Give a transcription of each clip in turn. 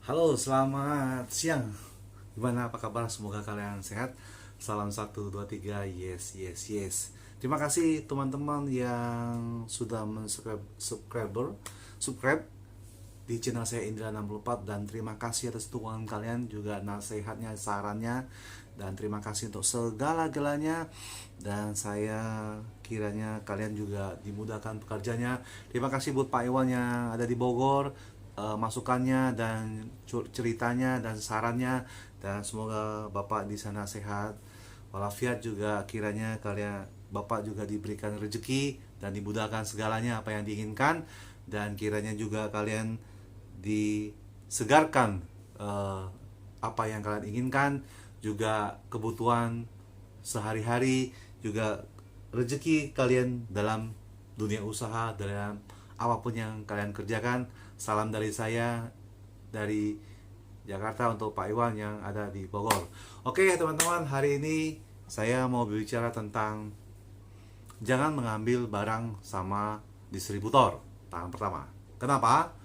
Halo, selamat siang. Gimana, apa kabar? Semoga kalian sehat. Salam 1, 2, 3, yes, yes, yes. Terima kasih teman-teman yang sudah subscribe di channel saya Indra 64, dan terima kasih atas dukungan kalian, juga nasihatnya, sarannya, dan terima kasih untuk segala-galanya. Dan saya kiranya kalian juga dimudahkan pekerjaannya. Terima kasih buat Pak Iwan yang ada di Bogor, masukannya dan ceritanya dan sarannya, dan semoga Bapak di sana sehat walafiat. Juga kiranya kalian Bapak juga diberikan rezeki dan dimudahkan segalanya apa yang diinginkan, dan kiranya juga kalian disegarkan apa yang kalian inginkan, juga kebutuhan sehari-hari, juga rezeki kalian dalam dunia usaha, dalam apapun yang kalian kerjakan. Salam dari saya dari Jakarta untuk Pak Iwan yang ada di Bogor. Oke teman-teman, hari ini saya mau berbicara tentang jangan mengambil barang sama distributor. Tahapan pertama. Kenapa?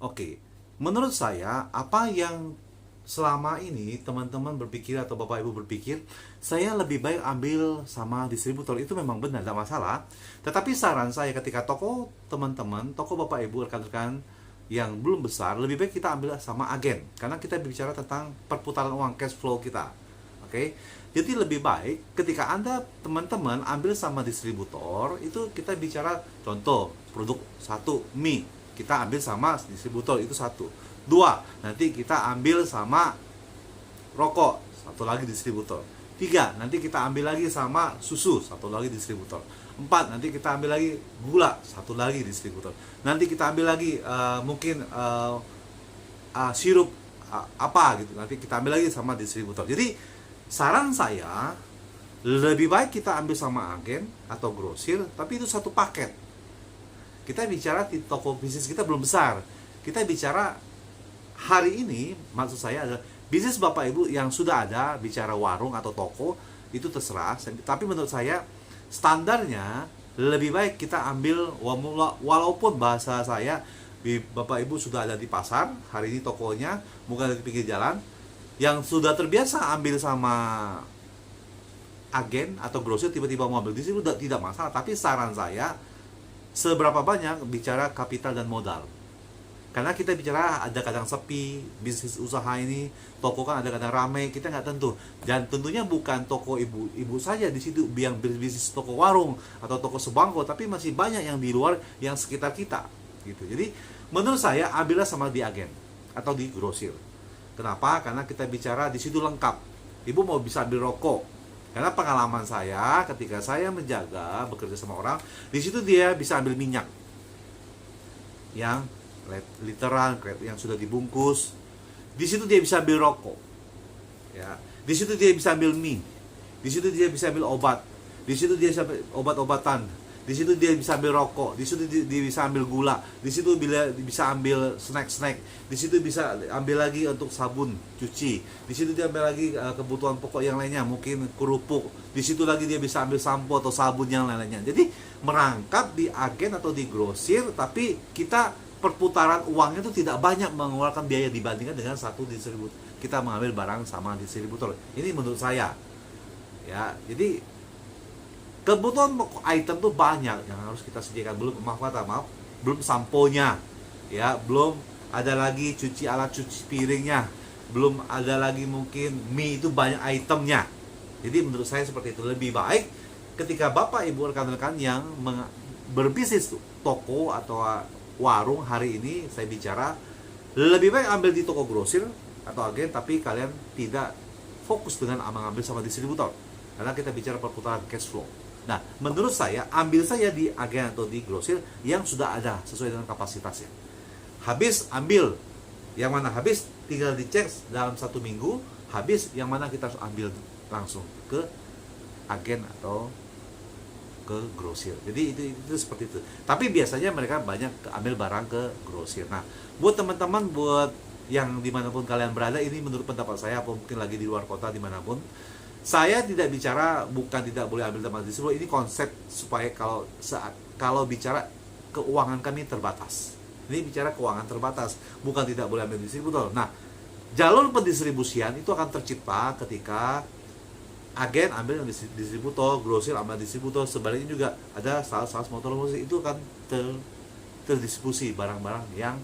Oke, menurut saya apa yang selama ini teman-teman berpikir atau Bapak Ibu berpikir, saya lebih baik ambil sama distributor, itu memang benar, tidak masalah. Tetapi saran saya, ketika toko teman-teman, toko Bapak Ibu, rekan-rekan yang belum besar, lebih baik kita ambil sama agen, karena kita bicara tentang perputaran uang, cash flow kita. Oke, jadi lebih baik ketika Anda teman-teman ambil sama distributor, itu kita bicara contoh produk satu mie, kita ambil sama distributor, itu satu. Dua, nanti kita ambil sama rokok, satu lagi distributor. Tiga, nanti kita ambil lagi sama susu, satu lagi distributor. Empat, nanti kita ambil lagi gula, satu lagi distributor. Nanti kita ambil lagi mungkin sirup apa gitu, nanti kita ambil lagi sama distributor. Jadi saran saya, lebih baik kita ambil sama agen atau grosir, tapi itu satu paket. Kita bicara di toko bisnis kita belum besar, kita bicara hari ini, maksud saya adalah bisnis Bapak Ibu yang sudah ada, bicara warung atau toko, itu terserah. Tapi menurut saya standarnya lebih baik kita ambil, walaupun bahasa saya, Bapak Ibu sudah ada di pasar, hari ini tokonya bukan di pinggir jalan, yang sudah terbiasa ambil sama agen atau grosir, tiba-tiba mau ambil di situ tidak masalah. Tapi saran saya, seberapa banyak bicara kapital dan modal. Karena kita bicara ada kadang sepi, bisnis usaha ini, toko kan ada kadang ramai, kita nggak tentu. Dan tentunya bukan toko ibu saja di situ yang bisnis toko warung atau toko sebangko, tapi masih banyak yang di luar, yang sekitar kita, gitu. Jadi menurut saya ambillah sama di agen atau di grosir. Kenapa? Karena kita bicara di situ lengkap. Ibu mau bisa ambil rokok. Karena pengalaman saya ketika saya menjaga bekerja sama orang, di situ dia bisa ambil minyak yang literan, yang sudah dibungkus. Di situ dia bisa ambil rokok, ya. Di situ dia bisa ambil mie. Di situ dia bisa ambil obat. Di situ dia bisa ambil obat-obatan. Di situ dia bisa ambil rokok. Di situ dia bisa ambil gula. Di situ bisa ambil snack-snack. Di situ bisa ambil lagi untuk sabun cuci. Di situ dia ambil lagi kebutuhan pokok yang lainnya, mungkin kerupuk. Di situ lagi dia bisa ambil sampo atau sabun yang lainnya. Jadi merangkap di agen atau di grosir, tapi kita perputaran uangnya itu tidak banyak mengeluarkan biaya dibandingkan dengan satu distributor. Kita mengambil barang sama distributor. Ini menurut saya. Ya, jadi kebutuhan pokok item tuh banyak yang harus kita sediakan. Belum samponya, ya, belum ada lagi alat cuci piringnya, belum ada lagi mungkin mie, itu banyak itemnya. Jadi menurut saya seperti itu. Lebih baik ketika Bapak Ibu rekan-rekan yang berbisnis toko atau warung, hari ini saya bicara lebih baik ambil di toko grosir atau agen, tapi kalian tidak fokus dengan mengambil sama distributor, karena kita bicara perputaran cash flow. Nah, menurut saya ambil saya di agen atau di grosir yang sudah ada sesuai dengan kapasitasnya. Habis ambil yang mana habis, tinggal dicek dalam 1 minggu habis, yang mana kita harus ambil langsung ke agen atau ke grosir. Jadi itu seperti itu. Tapi biasanya mereka banyak ambil barang ke grosir. Nah, buat teman-teman, buat yang dimanapun kalian berada, ini menurut pendapat saya, atau mungkin lagi di luar kota dimanapun, saya tidak bicara bukan tidak boleh ambil tempat distributor. Ini konsep supaya kalau bicara keuangan kami terbatas. Ini bicara keuangan terbatas, bukan tidak boleh ambil distributor. Nah, jalur pendistribusian itu akan tercipta ketika agen ambil distributor, grosir ambil distributor, sebaliknya juga ada sales motor musik, itu akan terdistribusi barang-barang yang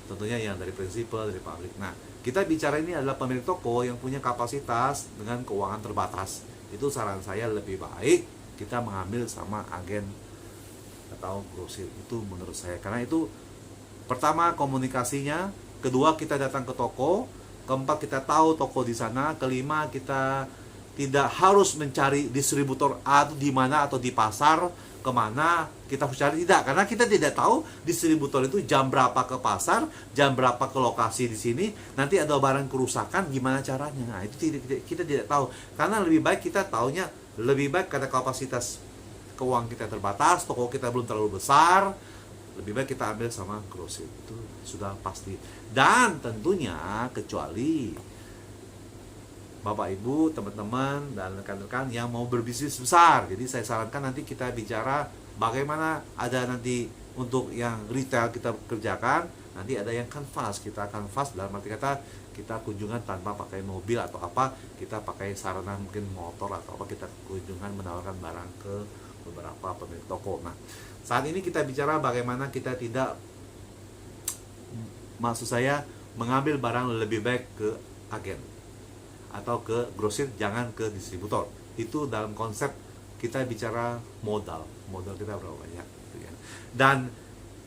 tentunya yang dari prinsipal, dari pabrik. Nah, kita bicara ini adalah pemilik toko yang punya kapasitas dengan keuangan terbatas. Itu saran saya lebih baik kita mengambil sama agen atau grosir, itu menurut saya. Karena itu pertama komunikasinya, kedua kita datang ke toko, keempat kita tahu toko di sana, kelima kita tidak harus mencari distributor A itu di mana atau di pasar kemana kita harus cari, tidak, karena kita tidak tahu distributor itu jam berapa ke pasar, jam berapa ke lokasi di sini, nanti ada barang kerusakan gimana caranya. Nah, itu kita tidak tahu. Karena lebih baik kita taunya, lebih baik karena kapasitas keuangan kita terbatas, toko kita belum terlalu besar, lebih baik kita ambil sama grosir, itu sudah pasti. Dan tentunya kecuali Bapak Ibu, teman-teman dan rekan-rekan yang mau berbisnis besar. Jadi saya sarankan nanti kita bicara bagaimana ada nanti untuk yang retail kita kerjakan, nanti ada yang kanvas, kita kanvas dalam arti kata kita kunjungan tanpa pakai mobil atau apa, kita pakai sarana mungkin motor atau apa, kita kunjungan menawarkan barang ke beberapa pemilik toko. Nah, saat ini kita bicara bagaimana kita tidak, maksud saya, mengambil barang lebih baik ke agen atau ke grosir, jangan ke distributor. Itu dalam konsep kita bicara modal kita berapa banyak gitu ya. Dan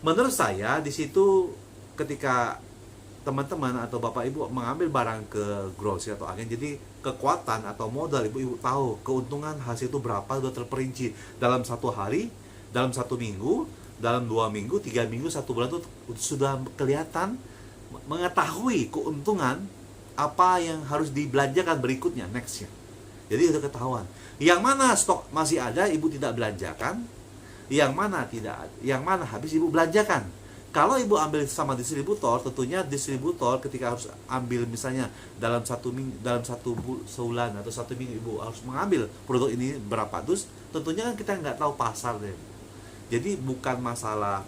menurut saya di situ ketika teman-teman atau Bapak Ibu mengambil barang ke grosir atau agen, jadi kekuatan atau modal ibu tahu keuntungan hasil itu berapa, sudah terperinci dalam satu hari, dalam satu minggu, dalam 2 minggu, 3 minggu, 1 bulan itu sudah kelihatan, mengetahui keuntungan apa yang harus dibelanjakan berikutnya, nextnya. Jadi sudah ketahuan yang mana stok masih ada ibu tidak belanjakan, yang mana tidak, yang mana habis ibu belanjakan. Kalau ibu ambil sama distributor, tentunya distributor ketika harus ambil misalnya dalam satu sebulan atau 1 minggu ibu harus mengambil produk ini berapa dus, tentunya kan kita nggak tahu pasar deh. Jadi bukan masalah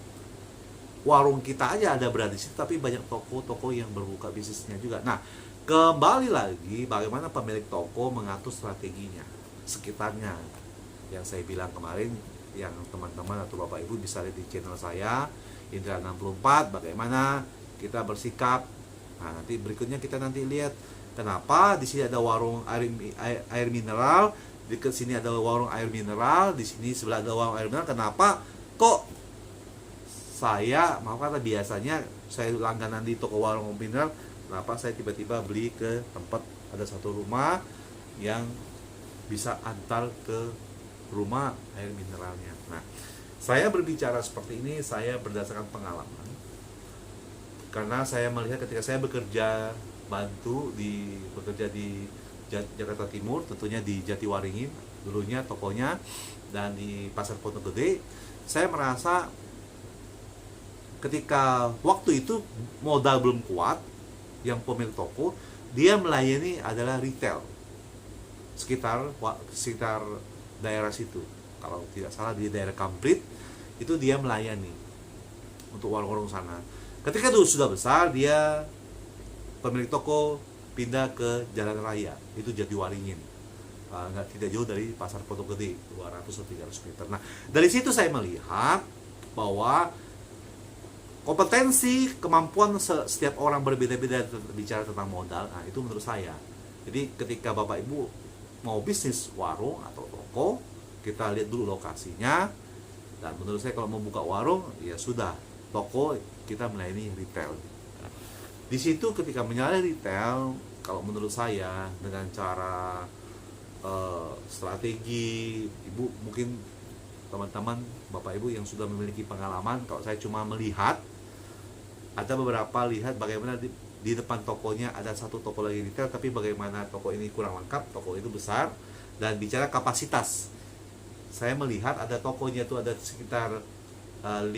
warung kita aja ada berada di situ, tapi banyak toko-toko yang berbuka bisnisnya juga. Nah, kembali lagi bagaimana pemilik toko mengatur strateginya sekitarnya. Yang saya bilang kemarin, yang teman-teman atau Bapak Ibu bisa lihat di channel saya Indra 64, bagaimana kita bersikap. Nah, nanti berikutnya kita nanti lihat kenapa di sini ada warung air mineral, di sini ada warung air mineral, di sini sebelah ada warung air mineral. Kenapa kok saya, maaf kata, biasanya saya langganan di toko warung mineral, kenapa saya tiba-tiba beli ke tempat ada satu rumah yang bisa antar ke rumah air mineralnya. Nah, saya berbicara seperti ini, saya berdasarkan pengalaman. Karena saya melihat ketika saya bekerja di Jakarta Timur, tentunya di Jatiwaringin dulunya tokonya, dan di Pasar Pondok Gede, saya merasa ketika waktu itu modal belum kuat, yang pemilik toko dia melayani adalah retail sekitar daerah situ. Kalau tidak salah di daerah Kamprit itu dia melayani untuk warung-warung sana. Ketika itu sudah besar, dia pemilik toko pindah ke Jalan Raya, itu Jatiwaringin, tidak jauh dari Pasar Pondok Gede, 200 atau 300 meter. Nah, dari situ saya melihat bahwa kompetensi, kemampuan setiap orang berbeda-beda bicara tentang modal. Nah, itu menurut saya. Jadi ketika Bapak Ibu mau bisnis warung atau toko, kita lihat dulu lokasinya. Dan menurut saya kalau mau buka warung, ya sudah, toko kita melayani retail. Di situ ketika melayani retail, kalau menurut saya dengan cara strategi, ibu mungkin teman-teman Bapak Ibu yang sudah memiliki pengalaman, kalau saya cuma melihat, ada beberapa lihat bagaimana di depan tokonya ada satu toko lagi retail, tapi bagaimana toko ini kurang lengkap, toko itu besar. Dan bicara kapasitas, saya melihat ada tokonya itu ada sekitar 5-6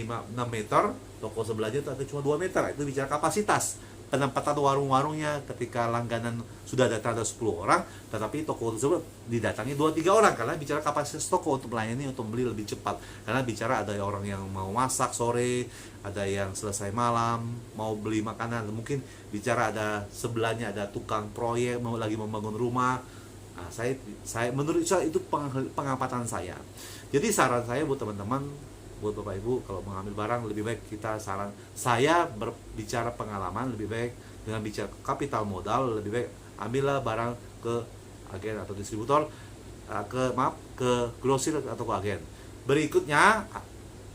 meter, toko sebelahnya itu ada cuma 2 meter. Itu bicara kapasitas. penempatan warung-warungnya. Ketika langganan sudah datang ada 10 orang, tetapi toko tersebut didatangi 2-3 orang, karena bicara kapasitas toko untuk melayani, untuk beli lebih cepat. Karena bicara ada orang yang mau masak sore, ada yang selesai malam mau beli makanan, mungkin bicara ada sebelahnya ada tukang proyek mau lagi membangun rumah. Nah, saya menurut saya itu pengamatan saya. Jadi saran saya buat teman-teman, buat Bapak Ibu, kalau mengambil barang lebih baik saya berbicara pengalaman, lebih baik dengan bicara kapital modal, lebih baik ambillah barang ke agen atau distributor, ke grosir atau ke agen. Berikutnya,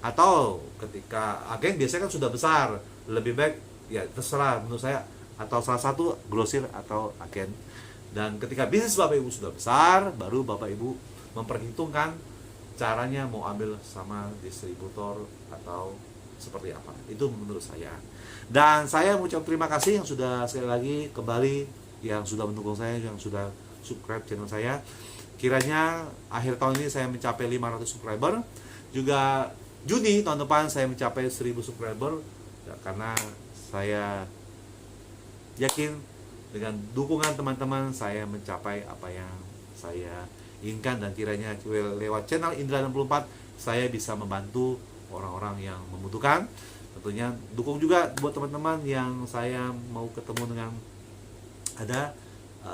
atau ketika agen biasanya kan sudah besar, lebih baik ya terserah menurut saya, atau salah satu grosir atau agen. Dan ketika bisnis Bapak Ibu sudah besar, baru Bapak Ibu memperhitungkan caranya mau ambil sama distributor atau seperti apa. Itu menurut saya. Dan saya mengucap terima kasih yang sudah sekali lagi kembali, yang sudah mendukung saya, yang sudah subscribe channel saya. Kiranya akhir tahun ini saya mencapai 500 subscriber. Juga Juni tahun depan saya mencapai 1000 subscriber. Ya, karena saya yakin dengan dukungan teman-teman saya mencapai apa yang saya inginkan, dan kiranya lewat channel Indra 64 saya bisa membantu orang-orang yang membutuhkan. Tentunya dukung juga buat teman-teman yang saya mau ketemu dengan, ada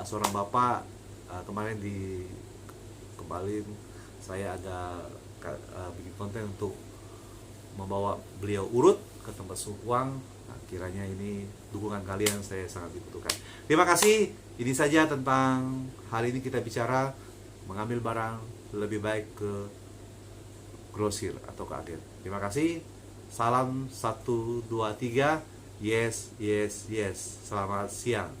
seorang bapak kemarin di kembali saya ada bikin konten untuk membawa beliau urut ke tempat uang. Nah, kiranya ini dukungan kalian saya sangat dibutuhkan. Terima kasih. Ini saja tentang hari ini kita bicara mengambil barang lebih baik ke grosir atau ke agen. Terima kasih. Salam 1, 2, 3. Yes, yes, yes. Selamat siang.